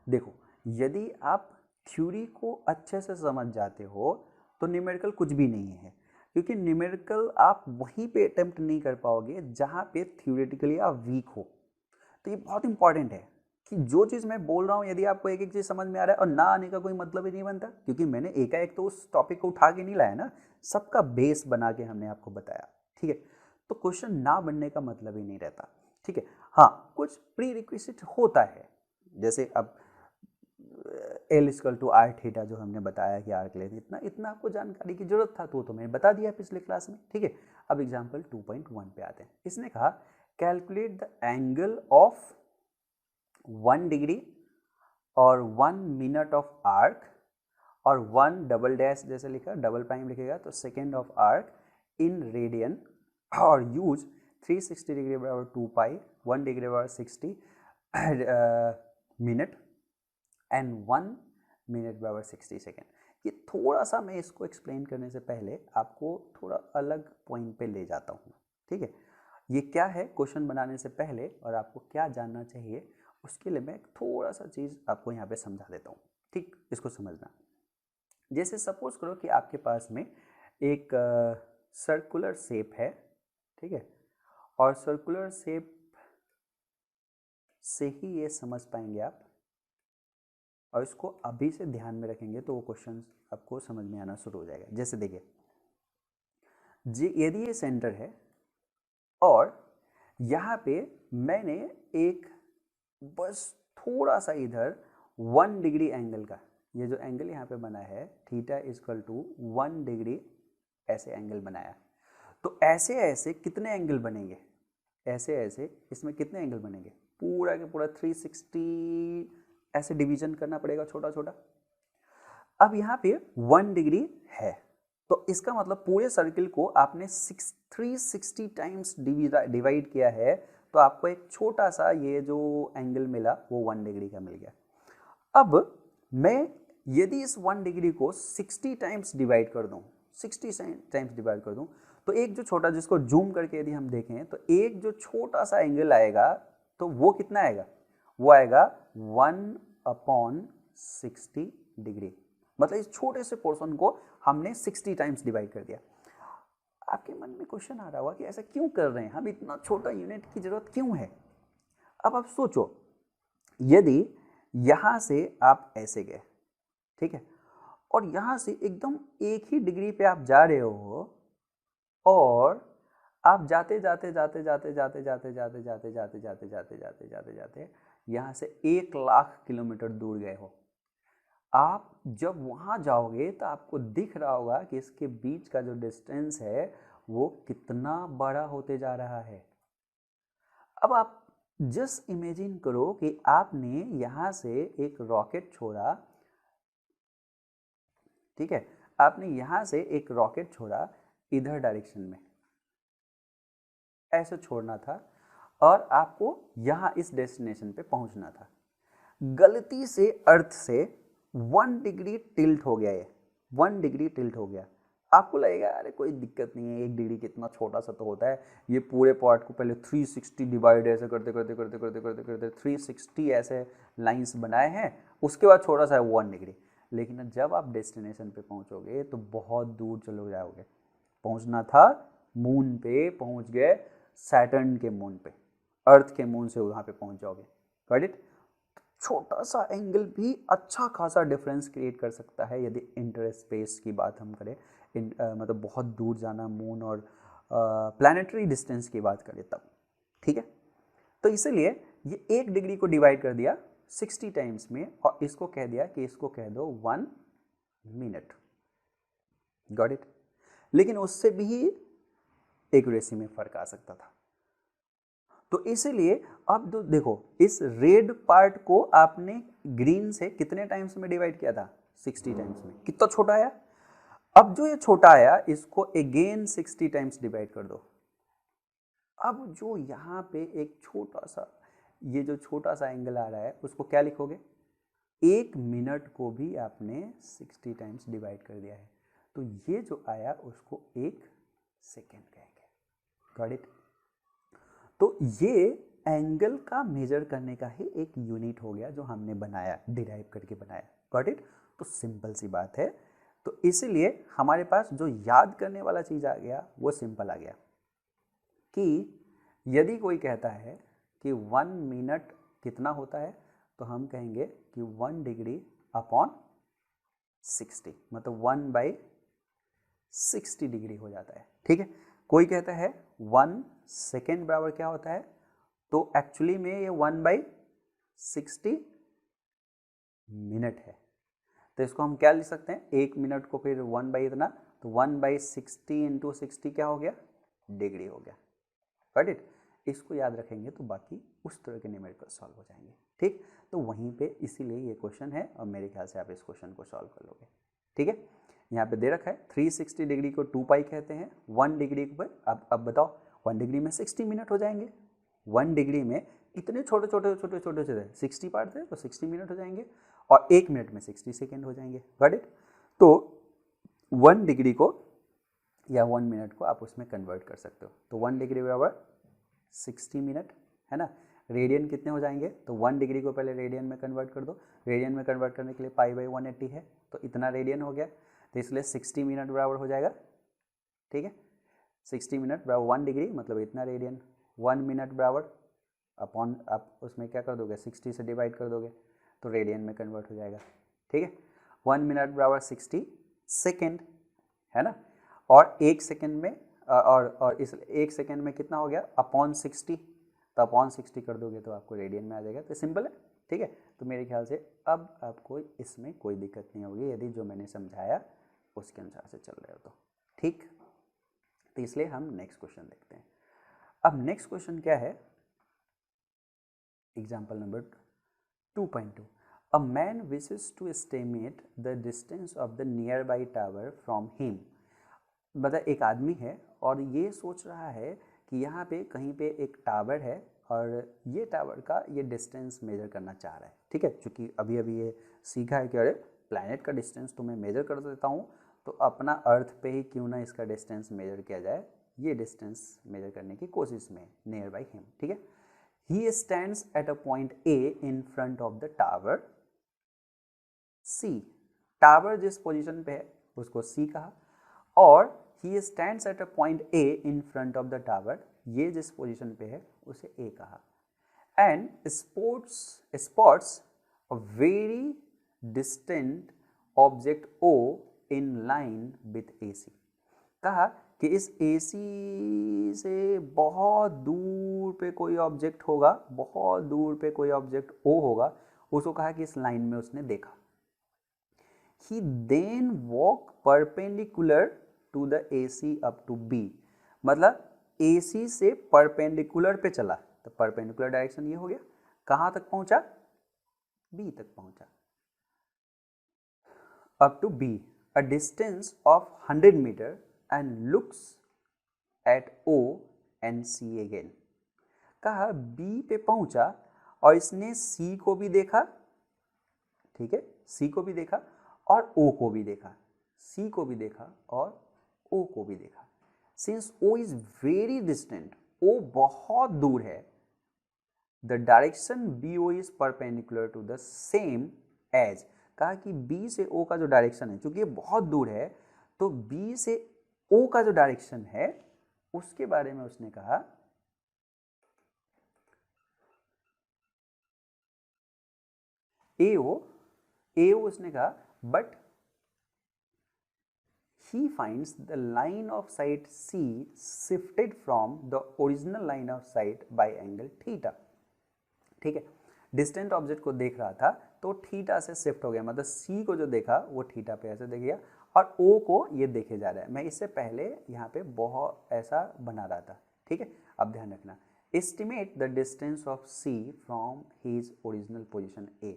देखो, यदि आप थ्योरी को अच्छे से समझ जाते हो तो न्यूमेरिकल कुछ भी नहीं है, क्योंकि न्यूमेरिकल आप वहीं पे अटेम्प्ट नहीं कर पाओगे जहाँ पे थ्योरेटिकली आप वीक हो। तो ये बहुत इंपॉर्टेंट है कि जो चीज़ मैं बोल रहा हूँ यदि आपको एक एक चीज़ समझ में आ रहा है, और ना आने का कोई मतलब ही नहीं बनता, क्योंकि मैंने एकाएक तो उस टॉपिक को उठा के नहीं लाया ना, सबका बेस बना के हमने आपको बताया, ठीक है। तो क्वेश्चन ना बनने का मतलब ही नहीं रहता, ठीक है। हाँ, कुछ प्री रिक्विजिट होता है, जैसे अब L = R थीटा जो हमने बताया कि आर्क लेंथ इतना आपको जानकारी की जरूरत था तो मैंने बता दिया पिछले क्लास में, ठीक है। अब एग्जांपल 2.1 पे आते हैं। इसने कहा calculate the angle of 1 degree और 1 मिनट ऑफ आर्क, और 1 डबल डैश जैसे लिखा, डबल प्राइम लिखेगा तो second of arc in radian, और यूज 360 डिग्री बराबर 2 पाई, 1 डिग्री बराबर 60 मिनट एंड 1 मिनट बराबर 60 सेकेंड। ये थोड़ा सा मैं इसको एक्सप्लेन करने से पहले आपको थोड़ा अलग पॉइंट पे ले जाता हूँ, ठीक है। ये क्या है क्वेश्चन बनाने से पहले और आपको क्या जानना चाहिए, उसके लिए मैं थोड़ा सा चीज़ आपको यहाँ पे समझा देता हूँ, ठीक। इसको समझना, जैसे सपोज करो कि आपके पास में एक सर्कुलर शेप है, ठीक है, और सर्कुलर शेप से ही ये समझ पाएंगे आप, और इसको अभी से ध्यान में रखेंगे तो वो क्वेश्चन आपको समझ में आना शुरू हो जाएगा। जैसे देखिए, यदि ये सेंटर है और यहाँ पे मैंने एक बस थोड़ा सा इधर 1 डिग्री एंगल का, ये जो एंगल यहाँ पे बना है थीटा = 1 डिग्री ऐसे एंगल बनाया, तो ऐसे ऐसे कितने एंगल बनेंगे, ऐसे ऐसे इसमें कितने एंगल बनेंगे, पूरा के पूरा 360 ऐसे डिवीजन करना पड़ेगा छोटा छोटा। अब यहाँ पे 1 डिग्री है तो इसका मतलब पूरे सर्किल को आपने 360 टाइम्स डिवाइड किया है, तो आपको एक छोटा सा ये जो एंगल मिला वो 1 डिग्री का मिल गया। अब मैं यदि इस 1 डिग्री को 60 टाइम्स डिवाइड कर दूं, 60 टाइम्स डिवाइड कर दूं, तो एक जो छोटा, जिसको जूम करके यदि हम देखें तो एक जो छोटा सा एंगल आएगा तो वो कितना आएगा, वो आएगा 1/60 डिग्री। मतलब इस छोटे से पोर्शन को हमने 60 टाइम्स डिवाइड कर दिया। आपके मन में क्वेश्चन आ रहा होगा कि ऐसा क्यों कर रहे हैं हम, इतना छोटा यूनिट की जरूरत क्यों है। अब आप सोचो, यदि यहां से आप ऐसे गए, ठीक है, और यहां से एकदम एक ही डिग्री पे आप जा रहे हो, और आप जाते जाते जाते जाते जाते जाते जाते जाते जाते जाते जाते जाते जाते जाते यहां से 1 लाख किलोमीटर दूर गए हो, आप जब वहां जाओगे तो आपको दिख रहा होगा कि इसके बीच का जो डिस्टेंस है वो कितना बड़ा होते जा रहा है। अब आप जस्ट इमेजिन करो कि आपने यहां से एक रॉकेट छोड़ा, ठीक है, आपने यहां से एक रॉकेट छोड़ा इधर डायरेक्शन में, ऐसे छोड़ना था, और आपको यहां इस डेस्टिनेशन पे पहुंचना था। गलती से अर्थ से 1 डिग्री टिल्ट हो गया, ये 1 डिग्री टिल्ट हो गया। आपको लगेगा अरे कोई दिक्कत नहीं है, 1 डिग्री कितना छोटा सा तो होता है, ये पूरे पार्ट को पहले 360 डिवाइड ऐसे करते करते करते करते करते करते 360 ऐसे लाइंस बनाए हैं, उसके बाद छोटा सा है 1 डिग्री। लेकिन जब आप डेस्टिनेशन पे पहुंचोगे तो बहुत दूर चले जाओगे। पहुंचना था मून पे, पहुंच गए सैटर्न के मून पे, अर्थ के मून से वहाँ पे पहुंच जाओगे। Got it? छोटा सा एंगल भी अच्छा खासा डिफरेंस क्रिएट कर सकता है यदि इंटर स्पेस की बात हम करें, मतलब बहुत दूर जाना, मून और प्लानिटरी डिस्टेंस की बात करें तब, ठीक है। तो इसीलिए ये 1 डिग्री को डिवाइड कर दिया 60 टाइम्स में, और इसको कह दिया कि इसको कह दो 1 मिनट। Got it? लेकिन उससे भी एक्यूरेसी में फर्क आ सकता था। तो इसीलिए अब तो देखो, इस रेड पार्ट को आपने ग्रीन से कितने टाइम्स में डिवाइड किया था, 60 टाइम्स में, कितना छोटा आया। अब जो ये छोटा आया इसको अगेन 60 टाइम्स डिवाइड कर दो। अब जो यहाँ पे एक छोटा सा, ये जो छोटा सा एंगल आ रहा है उसको क्या लिखोगे, 1 मिनट को भी आपने 60 टाइम्स डिवाइड कर दिया है, तो ये जो आया उसको 1 सेकेंड कहेंगे। Got it. तो ये एंगल का मेजर करने का ही एक यूनिट हो गया जो हमने बनाया, डिराइव करके बनाया। Got it. तो सिंपल सी बात है, तो इसीलिए हमारे पास जो याद करने वाला चीज़ आ गया वो सिंपल आ गया कि यदि कोई कहता है कि 1 मिनट कितना होता है, तो हम कहेंगे कि 1 डिग्री अपॉन 60, मतलब 1/60 डिग्री हो जाता है। ठीक है। कोई कहता है 1 सेकेंड बराबर क्या होता है, तो एक्चुअली में ये 1/60 मिनट है। तो इसको हम क्या लिख सकते हैं, 1 मिनट को फिर 1 बाई इतना, तो 1/60 इंटू 60 क्या हो गया, डिग्री हो गया। Got it. इसको याद रखेंगे तो बाकी उस तरह के न्यूमेरिकल सॉल्व हो जाएंगे। ठीक। तो वहीं पे इसीलिए ये क्वेश्चन है और मेरे ख्याल से आप इस क्वेश्चन को सॉल्व कर लोगे। ठीक है। यहाँ पे दे रखा है 360 डिग्री को 2 पाई कहते हैं, 1 डिग्री को अब बताओ 1 डिग्री में 60 मिनट हो जाएंगे। 1 डिग्री में इतने छोटे छोटे छोटे छोटे छोटे 60 पार्ट थे तो 60 मिनट हो जाएंगे और 1 मिनट में 60 सेकेंड हो जाएंगे। Got it. तो 1 डिग्री को या 1 मिनट को आप उसमें कन्वर्ट कर सकते हो, तो 1 डिग्री बराबर 60 मिनट है ना। रेडियन कितने हो जाएंगे, तो 1 डिग्री को पहले रेडियन में कन्वर्ट कर दो। रेडियन में कन्वर्ट करने के लिए π/180 है, तो इतना रेडियन हो गया, तो इसलिए 60 मिनट बराबर हो जाएगा। ठीक है। 60 मिनट बराबर 1 डिग्री मतलब इतना रेडियन, 1 मिनट बराबर अपॉन आप उसमें क्या कर दोगे, 60 से डिवाइड कर दोगे तो रेडियन में कन्वर्ट हो जाएगा। ठीक है। 1 मिनट बराबर 60 सेकेंड है ना, और 1 सेकेंड में और इस 1 सेकेंड में कितना हो गया, अपॉन 60, तो अपॉन 60 कर दोगे तो आपको रेडियन में आ जाएगा। तो सिंपल है। ठीक है। तो मेरे ख्याल से अब आपको इसमें कोई दिक्कत नहीं होगी यदि जो मैंने समझाया उसके अनुसार से चल रहे हो तो। ठीक। तो इसलिए हम नेक्स्ट क्वेश्चन देखते हैं। अब नेक्स्ट क्वेश्चन क्या है, example number 2.2। A man wishes to estimate the distance of the nearby tower from him। मतलब एक आदमी है और ये सोच रहा है कि यहाँ पे कहीं पे एक टावर है और ये टावर का ये डिस्टेंस मेजर करना चाह रहा है। ठीक है। क्योंकि अभी अभी ये सीखा है कि अरे प्लैनेट का डिस्टेंस तो मैं मेजर कर देता हूँ, तो अपना अर्थ पे ही क्यों ना इसका डिस्टेंस मेजर किया जाए, ये डिस्टेंस मेजर करने की कोशिश में नियर बाई हिम। ठीक है। He stands at a point A in front of the tower C. Tower जिस पोजीशन पे है उसको सी कहा, और he stands at a point A in front of the tower, ये जिस पोजीशन पे है उसे ए कहा, and spots a very distant object O in line with A C. कहा कि इस ए सी से बहुत दूर पे कोई ऑब्जेक्ट होगा, बहुत दूर पे कोई ऑब्जेक्ट ओ होगा, उसको कहा कि इस लाइन में उसने देखा। He then walk perpendicular to the AC up to B। मतलब AC से परपेंडिकुलर पे चला, तो परपेंडिकुलर डायरेक्शन ये हो गया, कहाँ तक पहुंचा, B तक पहुंचा, up to B, a distance of 100 meter and looks at O and C again। कहा B पे पहुंचा और इसने C को भी देखा। ठीक है। C को भी देखा और O को भी देखा, C को भी देखा और O को भी देखा। Since O is very distant, O बहुत दूर है, the direction BO is perpendicular to the same as. कहा कि B से O का जो डायरेक्शन है, चूंकि ये बहुत दूर है, तो B से O का जो डायरेक्शन है उसके बारे में उसने कहा AO उसने कहा, but he finds the line of sight C shifted from the original line of sight by angle theta। ठीक है। डिस्टेंट ऑब्जेक्ट को देख रहा था तो थीटा से शिफ्ट हो गया, मतलब C को जो देखा वो थीटा पे ऐसे देख गया और O को ये देखे जा रहा है। मैं इससे पहले यहाँ पे बहुत ऐसा बना रहा था। ठीक है। अब ध्यान रखना, estimate the distance of C from his original position A।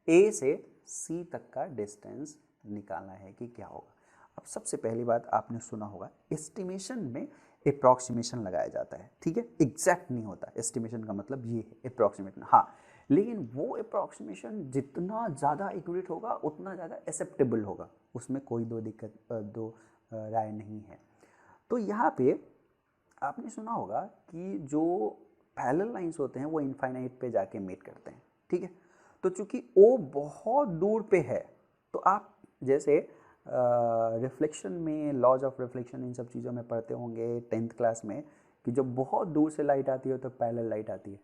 A से C तक का डिस्टेंस निकालना है कि क्या होगा। अब सबसे पहली बात आपने सुना होगा, एस्टिमेशन में अप्रॉक्सीमेशन लगाया जाता है, ठीक है, एग्जैक्ट नहीं होता। एस्टिमेशन का मतलब ये है अप्रॉक्सीमेशन, हाँ, लेकिन वो अप्रॉक्सीमेशन जितना ज़्यादा एक्यूरेट होगा उतना ज़्यादा एक्सेप्टेबल होगा, उसमें कोई दो राय नहीं है। तो यहाँ पे आपने सुना होगा कि जो पैरेलल लाइंस होते हैं वो इनफाइनाइट पे जाके मीट करते हैं, ठीक है। तो चूंकि ओ बहुत दूर पे है, तो आप जैसे रिफ्लेक्शन में लॉज ऑफ रिफ्लेक्शन इन सब चीज़ों में पढ़ते होंगे 10th क्लास में कि जब बहुत दूर से लाइट आती है तो पैरेलल लाइट आती है,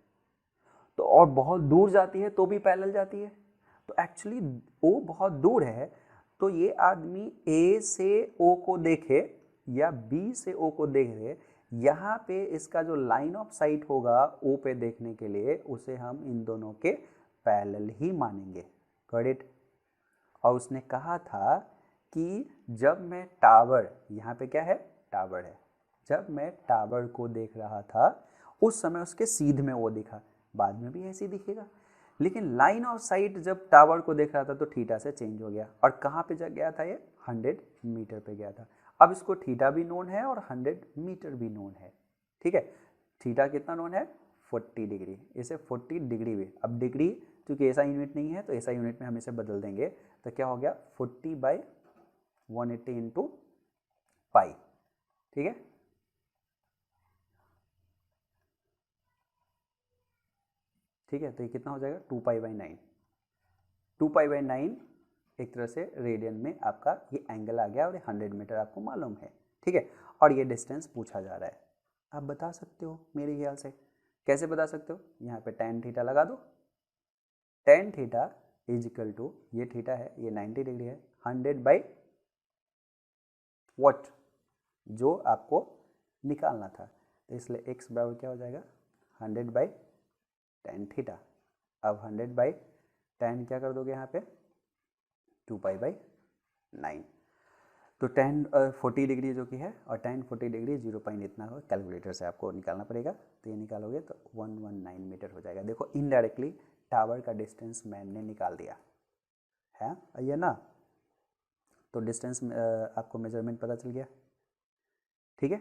तो और बहुत दूर जाती है तो भी पैरेलल जाती है। तो एक्चुअली ओ बहुत दूर है, तो ये आदमी ए से ओ को देखे या बी से ओ को देखे, यहाँ पे इसका जो लाइन ऑफ साइट होगा ओ पे देखने के लिए, उसे हम इन दोनों के पैरेलल ही मानेंगे। Got it. और उसने कहा था कि जब मैं टावर, यहाँ पे क्या है, टावर है, जब मैं टावर को देख रहा था उस समय उसके सीध में वो दिखा, बाद में भी ऐसे ही दिखेगा, लेकिन लाइन ऑफ साइट जब टावर को देख रहा था तो थीटा से चेंज हो गया। और कहाँ पे गया था ये, 100 मीटर पे गया था। अब इसको थीटा भी नोन है और 100 मीटर भी नोन है, ठीक है। थीटा कितना नोन है, 40 डिग्री, इसे 40 डिग्री भी, अब डिग्री क्योंकि ऐसा यूनिट नहीं है तो ऐसा यूनिट में हम इसे बदल देंगे, तो क्या हो गया 40/180 इंटू पाई, ठीक है। ठीक है, तो ये कितना हो जाएगा 2π/9। 2π/9 एक तरह से रेडियन में आपका ये एंगल आ गया और ये 100 मीटर आपको मालूम है, ठीक है। और ये डिस्टेंस पूछा जा रहा है, आप बता सकते हो मेरे ख्याल से। कैसे बता सकते हो, यहाँ पे tan थीटा लगा दो, tan theta is equal to, ये थीटा है, ये 90 डिग्री है, 100 वॉट जो आपको निकालना था, तो इसलिए x बराबर क्या हो जाएगा 100/tan थीटा। अब 100/tan क्या कर दोगे यहाँ पे 2π/9, तो tan 40 डिग्री जो कि है, और tan 40 डिग्री 0 पॉइंट इतना हो, कैलकुलेटर से आपको निकालना पड़ेगा, तो ये निकालोगे तो 119 मीटर हो जाएगा। देखो इनडायरेक्टली टावर का डिस्टेंस मैंने निकाल दिया है ये ना, तो डिस्टेंस आपको मेजरमेंट पता चल गया, ठीक है।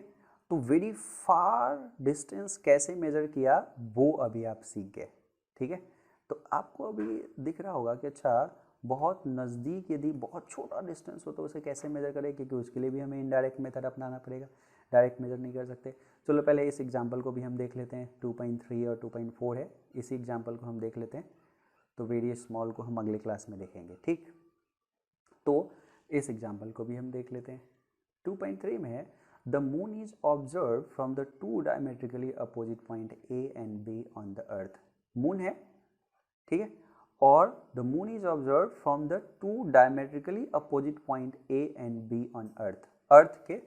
तो वेरी फार डिस्टेंस कैसे मेजर किया वो अभी आप सीख गए, ठीक है। तो आपको अभी दिख रहा होगा कि अच्छा बहुत नज़दीक यदि बहुत छोटा डिस्टेंस हो तो उसे कैसे मेजर करें, क्योंकि उसके लिए भी हमें इनडायरेक्ट मेथड अपनाना पड़ेगा, डायरेक्ट मेजर नहीं कर सकते। चलो पहले इस एग्जांपल को भी हम देख लेते हैं, 2.3 और 2.4 है, इसी एग्जांपल को हम देख लेते हैं, तो वेरी स्मॉल को हम अगले क्लास में देखेंगे, ठीक। तो इस एग्जाम्पल को भी हम देख लेते हैं। 2.3 में है the moon is observe from the two diametrically opposite point A and B on the earth. Moon है, ठीक है, और the moon is observe from the two diametrically opposite point A and B on earth. Earth के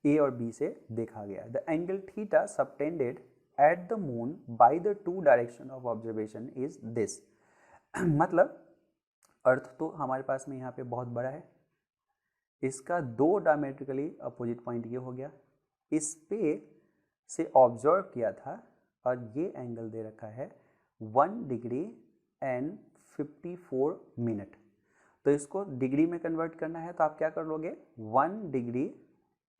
A और B से देखा गया। The angle theta subtended at the moon by the two direction of observation is this. मतलब earth तो हमारे पास में यहाँ पे बहुत बड़ा है, इसका दो डायमेट्रिकली अपोजिट पॉइंट ये हो गया, इस पे से ऑब्जर्व किया था, और ये एंगल दे रखा है 1 डिग्री एंड 54 मिनट। तो इसको डिग्री में कन्वर्ट करना है तो आप क्या कर लोगे 1 डिग्री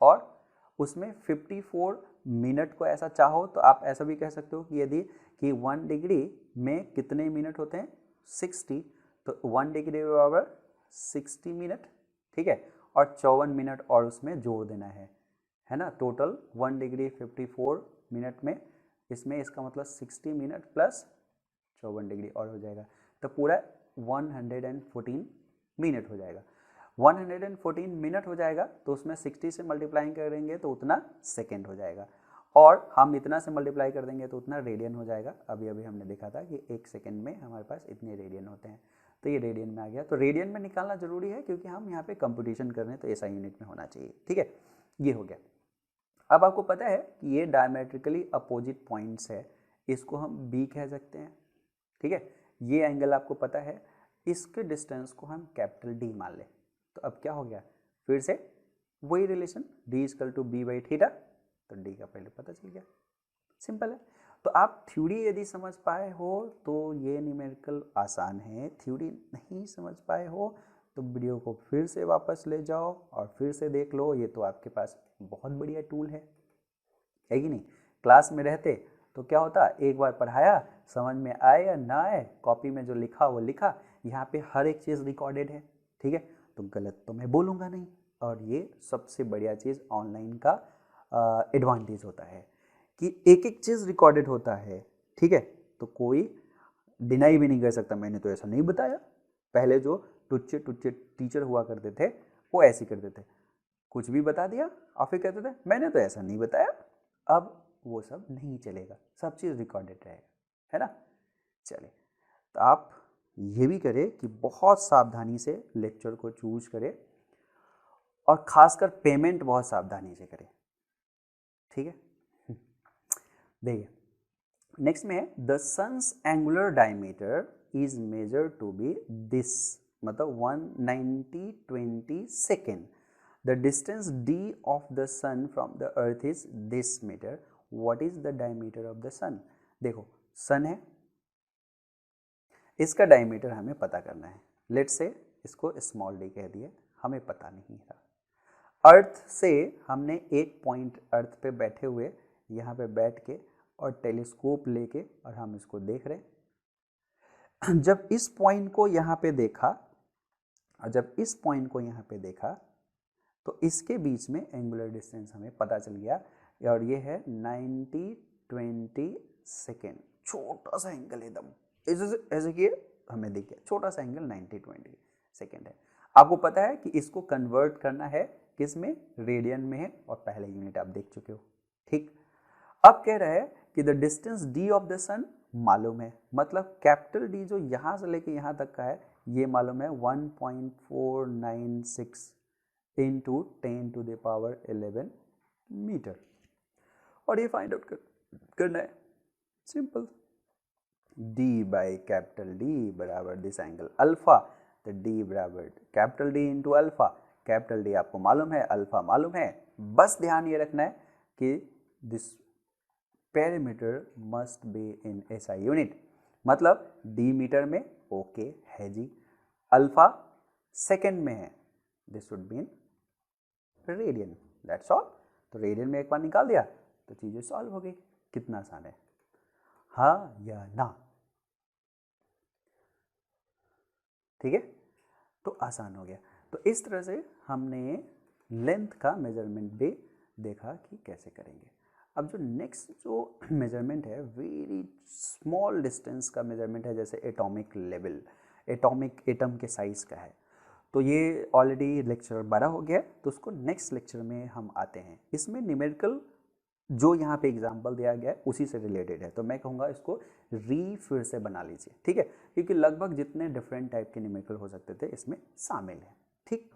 और उसमें 54 मिनट को ऐसा चाहो तो आप ऐसा भी कह सकते हो कि यदि कि 1 डिग्री में कितने मिनट होते हैं 60, तो 1 डिग्री बराबर 60 मिनट, ठीक है, और 54 मिनट और उसमें जोड़ देना है ना। टोटल 1 डिग्री 54 मिनट में इसमें इसका मतलब 60 मिनट प्लस 54 डिग्री और हो जाएगा, तो पूरा 114 मिनट हो जाएगा। 114 मिनट हो जाएगा तो उसमें 60 से मल्टीप्लाई करेंगे तो उतना सेकेंड हो जाएगा, और हम इतना से मल्टीप्लाई कर देंगे तो उतना रेडियन हो जाएगा। अभी अभी हमने देखा था कि 1 सेकेंड में हमारे पास इतने रेडियन होते हैं, तो ये रेडियन में आ गया। तो रेडियन में निकालना जरूरी है क्योंकि हम यहाँ पे कंप्यूटेशन कर रहे हैं, तो ऐसा यूनिट में होना चाहिए, ठीक है। ये हो गया। अब आपको पता है कि ये डायमेट्रिकली अपोजिट पॉइंट्स है, इसको हम बी कह सकते हैं, ठीक है। ये एंगल आपको पता है, इसके डिस्टेंस को हम कैपिटल डी मान लें, तो अब क्या हो गया फिर से वही relation D equal to B by theta, तो डी का पहले पता चल गया, सिंपल है। तो आप थ्योरी यदि समझ पाए हो तो ये न्यूमेरिकल आसान है, थ्योरी नहीं समझ पाए हो तो वीडियो को फिर से वापस ले जाओ और फिर से देख लो, ये तो आपके पास बहुत बढ़िया टूल है कि नहीं। क्लास में रहते तो क्या होता, एक बार पढ़ाया, समझ में आए या ना आए, कॉपी में जो लिखा वो लिखा, यहाँ पे हर एक चीज़ रिकॉर्डेड है, ठीक है, तो गलत तो मैं बोलूँगा नहीं। और ये सबसे बढ़िया चीज़ ऑनलाइन का एडवांटेज होता है कि एक एक चीज़ रिकॉर्डेड होता है, ठीक है, तो कोई डिनाई भी नहीं कर सकता मैंने तो ऐसा नहीं बताया। पहले जो टुच्चे टुच्चे टीचर हुआ करते थे वो ऐसे करते थे, कुछ भी बता दिया और फिर कहते थे मैंने तो ऐसा नहीं बताया। अब वो सब नहीं चलेगा, सब चीज़ रिकॉर्डेड रहेगा, है ना। चलिए, तो आप ये भी करें कि बहुत सावधानी से लेक्चर को चूज करें और खासकर पेमेंट बहुत सावधानी से करें, ठीक है। देखिए नेक्स्ट में है the sun's angular diameter is measure to be this, मतलब 190/20 second. The distance d of the sun from the earth is this metre, what is the diameter of the sun. देखो सन है, इसका diameter हमें पता करना है, let's say इसको small d कह दिए, हमें पता नहीं है। अर्थ से हमने एक पॉइंट अर्थ पे बैठे हुए यहाँ पे बैठ के और टेलीस्कोप लेके और हम इसको देख रहे हैं। जब इस पॉइंट को यहाँ पे देखा और जब इस पॉइंट को यहाँ पे देखा तो इसके बीच में एंगुलर डिस्टेंस हमें पता चल गया और ये है 90/20 सेकेंड। छोटा सा एंगल एकदम ऐसे किए हमें दिख गया, छोटा सा एंगल 90/20 सेकेंड है। आपको पता है कि इसको कन्वर्ट करना है किस में, रेडियन में है, और पहले यूनिट आप देख चुके हो, ठीक। अब कह रहा है कि the distance d of the sun मालूम है, मतलब कैपिटल D जो यहाँ से लेके यहाँ तक का है ये मालूम है 1.496 इंटू 10⁻11 मीटर, और ये फाइंड आउट करना है, simple. d by capital D बराबर दिस एंगल अल्फा, तो d बराबर capital D into alpha. Capital D आपको मालूम है, अल्फा मालूम है, बस ध्यान ये रखना है कि this perimeter must be in SI unit, मतलब d मीटर में ओके है जी, अल्फा सेकेंड में है, this should be in radian, that's all. तो रेडियन में एक बार निकाल दिया तो चीज़ें सॉल्व हो गई। कितना आसान है, हाँ या ना, ठीक है, तो आसान हो गया। तो इस तरह से हमने लेंथ का मेजरमेंट भी देखा कि कैसे करेंगे। अब जो नेक्स्ट जो मेजरमेंट है वेरी स्मॉल डिस्टेंस का मेजरमेंट है, जैसे एटॉमिक लेवल, एटॉमिक एटम के साइज़ का है, तो ये ऑलरेडी लेक्चर 12 हो गया, तो उसको नेक्स्ट लेक्चर में हम आते हैं। इसमें न्यूमेरिकल जो यहाँ पे एग्जाम्पल दिया गया है उसी से रिलेटेड है, तो मैं कहूँगा इसको फिर से बना लीजिए, ठीक है, क्योंकि लगभग जितने डिफरेंट टाइप के न्यूमेरिकल हो सकते थे इसमें शामिल है, ठीक,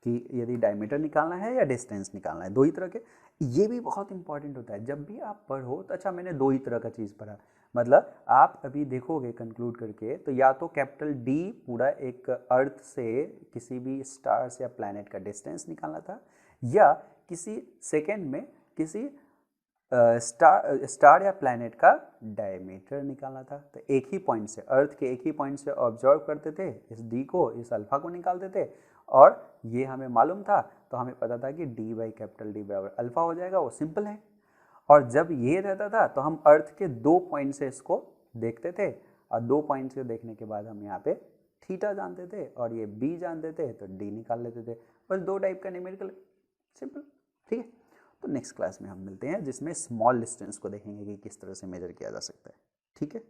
कि यदि डायमीटर निकालना है या डिस्टेंस निकालना है, दो ही तरह के। ये भी बहुत इंपॉर्टेंट होता है जब भी आप पढ़ो, तो अच्छा मैंने दो ही तरह का चीज़ पढ़ा, मतलब आप अभी देखोगे कंक्लूड करके तो या तो कैपिटल D पूरा एक अर्थ से किसी भी स्टार्स या प्लैनेट का डिस्टेंस निकालना था, या किसी सेकेंड में किसी स्टार या प्लैनेट का डायमीटर निकालना था। तो एक ही पॉइंट से, अर्थ के एक ही पॉइंट से ऑब्जर्व करते थे, इस d को, इस अल्फा को निकालते थे, और ये हमें मालूम था, तो हमें पता था कि d बाई कैपिटल D बराबर अल्फा हो जाएगा, वो सिंपल है। और जब ये रहता था तो हम अर्थ के दो पॉइंट से इसको देखते थे, और दो पॉइंट से देखने के बाद हम यहाँ पे थीटा जानते थे और ये b जानते थे, तो d निकाल लेते थे। बस दो टाइप का न्यूमेरिकल, सिंपल, ठीक है। तो नेक्स्ट क्लास में हम मिलते हैं जिसमें स्मॉल डिस्टेंस को देखेंगे कि किस तरह से मेजर किया जा सकता है, ठीक है।